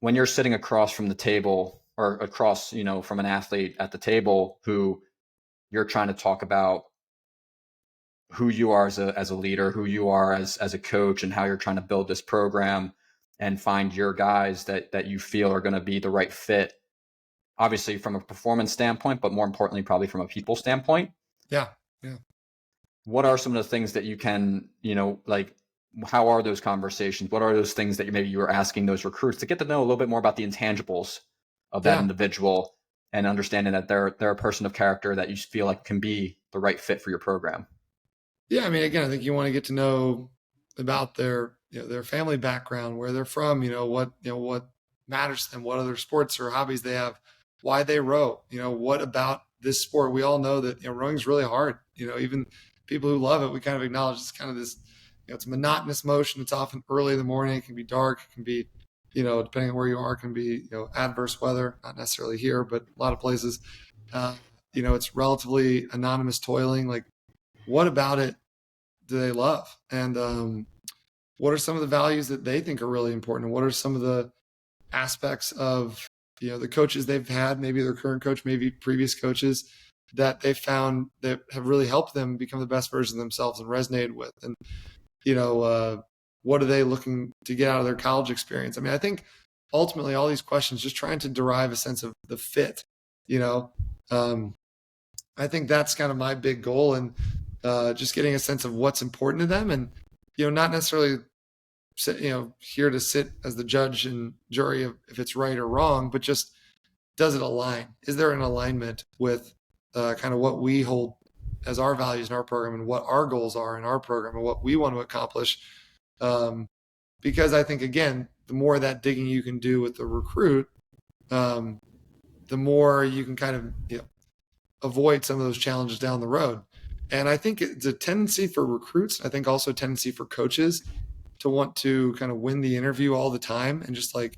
when you're sitting across from the table or across, from an athlete at the table who you're trying to talk about who you are as a leader, who you are as a coach, and how you're trying to build this program and find your guys that you feel are going to be the right fit, obviously from a performance standpoint, but more importantly, probably from a people standpoint. Yeah. Yeah. What are some of the things that you can, like, how are those conversations? What are those things that maybe you were asking those recruits to get to know a little bit more about the intangibles of that individual and understanding that they're a person of character that you feel like can be the right fit for your program? Yeah. I mean, again, I think you want to get to know about their family background, where they're from, what matters to them, what other sports or hobbies they have, why they row, what about this sport. We all know that, rowing is really hard. Even people who love it, we kind of acknowledge it's kind of this, it's a monotonous motion. It's often early in the morning. It can be dark. It can be, depending on where you are, it can be, adverse weather, not necessarily here, but a lot of places. It's relatively anonymous toiling. Like, what about it do they love? And what are some of the values that they think are really important? What are some of the aspects of, the coaches they've had, maybe their current coach, maybe previous coaches, that they found that have really helped them become the best version of themselves and resonated with? And, what are they looking to get out of their college experience? I mean, I think ultimately all these questions, just trying to derive a sense of the fit, I think that's kind of my big goal. And just getting a sense of what's important to them, and, not necessarily here to sit as the judge and jury of if it's right or wrong, but just, does it align? Is there an alignment with kind of what we hold as our values in our program and what our goals are in our program and what we want to accomplish? Because I think, again, the more that digging you can do with the recruit, the more you can kind of avoid some of those challenges down the road. And I think it's a tendency for recruits, I think also a tendency for coaches, to want to kind of win the interview all the time and just like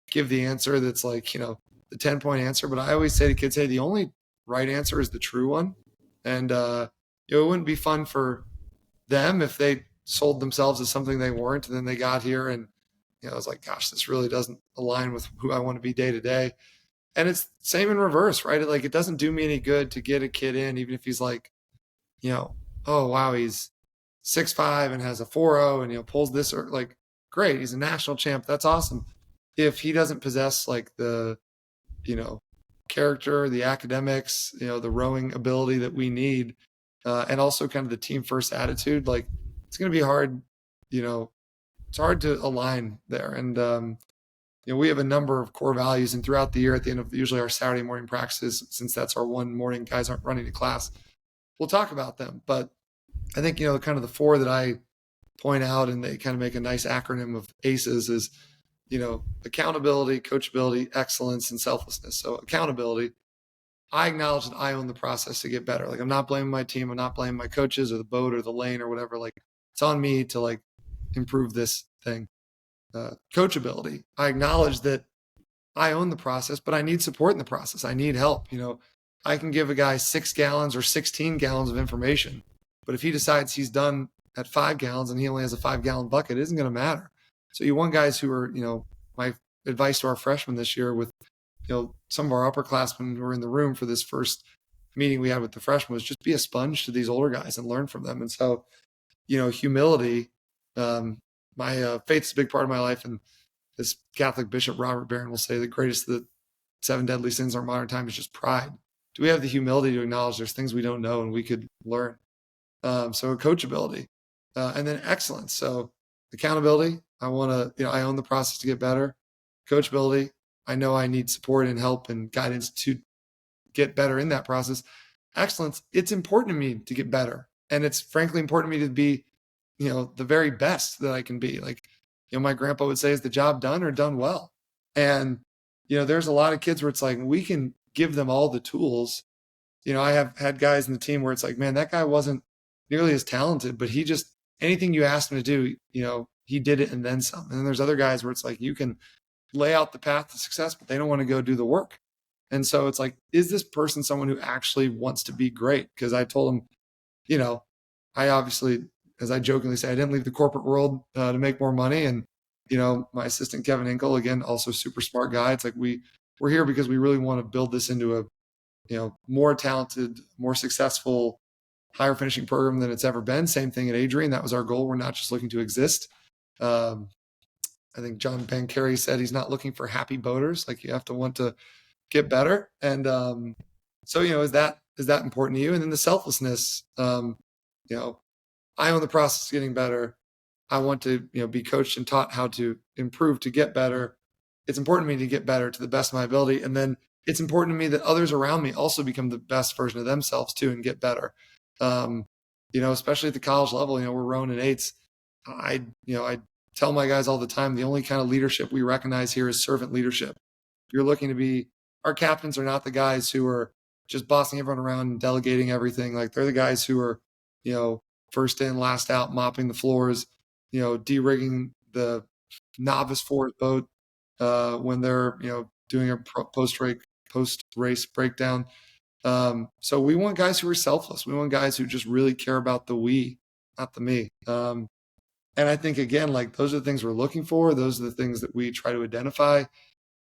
give the answer that's like, the 10-point answer. But I always say to kids, hey, the only right answer is the true one. And it wouldn't be fun for them if they sold themselves as something they weren't, and then they got here and I was like, gosh, this really doesn't align with who I want to be day to day. And it's same in reverse, right? Like, it doesn't do me any good to get a kid in, even if he's like, oh wow, he's 6'5" and has a 4.0 and pulls this, or like, great, he's a national champ, that's awesome. If he doesn't possess like the character, the academics, the rowing ability that we need, and also kind of the team first attitude, like, it's going to be hard. It's hard to align there. And we have a number of core values, and throughout the year, at the end of usually our Saturday morning practices, since that's our one morning guys aren't running to class, we'll talk about them. But I think, kind of the four that I point out, and they kind of make a nice acronym of ACEs, is, accountability, coachability, excellence, and selflessness. So accountability, I acknowledge that I own the process to get better. Like, I'm not blaming my team. I'm not blaming my coaches or the boat or the lane or whatever. Like, it's on me to like improve this thing. Coachability, I acknowledge that I own the process, but I need support in the process. I need help. I can give a guy 6 gallons or 16 gallons of information, but if he decides he's done at 5 gallons and he only has a 5-gallon bucket, it isn't going to matter. So you want guys who are, my advice to our freshmen this year with, some of our upperclassmen who were in the room for this first meeting we had with the freshmen, was just be a sponge to these older guys and learn from them. And so, humility, my faith is a big part of my life. And this Catholic Bishop Robert Barron will say the greatest of the 7 deadly sins of our modern time is just pride. Do we have the humility to acknowledge there's things we don't know and we could learn? So coachability, and then excellence. So accountability, I want to, I own the process to get better. Coachability, I know I need support and help and guidance to get better in that process. Excellence, it's important to me to get better. And it's frankly important to me to be, the very best that I can be. Like, my grandpa would say, is the job done or done well? And, there's a lot of kids where it's like, we can give them all the tools. I have had guys in the team where it's like, man, that guy wasn't nearly as talented, but he just, anything you asked him to do, he did it and then some. And then there's other guys where it's like, you can lay out the path to success, but they don't want to go do the work. And so it's like, is this person someone who actually wants to be great? Because I told him, I obviously, as I jokingly say, I didn't leave the corporate world to make more money. And, my assistant, Kevin Inkle, again, also super smart guy. It's like, we're here because we really want to build this into a, more talented, more successful, higher finishing program than it's ever been. Same thing at Adrian. That was our goal. We're not just looking to exist. I think John Pancari said he's not looking for happy boaters. Like, you have to want to get better. And so, is that important to you? And then the selflessness, I own the process of getting better. I want to, be coached and taught how to improve to get better. It's important to me to get better to the best of my ability. And then it's important to me that others around me also become the best version of themselves too and get better. Especially at the college level, we're rowing in eights. I tell my guys all the time, the only kind of leadership we recognize here is servant leadership. You're looking to be, our captains are not the guys who are just bossing everyone around and delegating everything. Like, they're the guys who are, first in, last out, mopping the floors, de-rigging the novice forward boat when they're, doing a post-race breakdown. So we want guys who are selfless. We want guys who just really care about the we, not the me. And I think, again, like, those are the things we're looking for. Those are the things that we try to identify.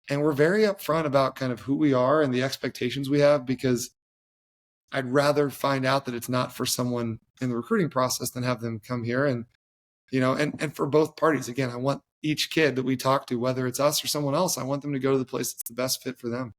And we're very upfront about kind of who we are and the expectations we have, because I'd rather find out that it's not for someone in the recruiting process than have them come here. And, and for both parties, again, I want each kid that we talk to, whether it's us or someone else, I want them to go to the place that's the best fit for them.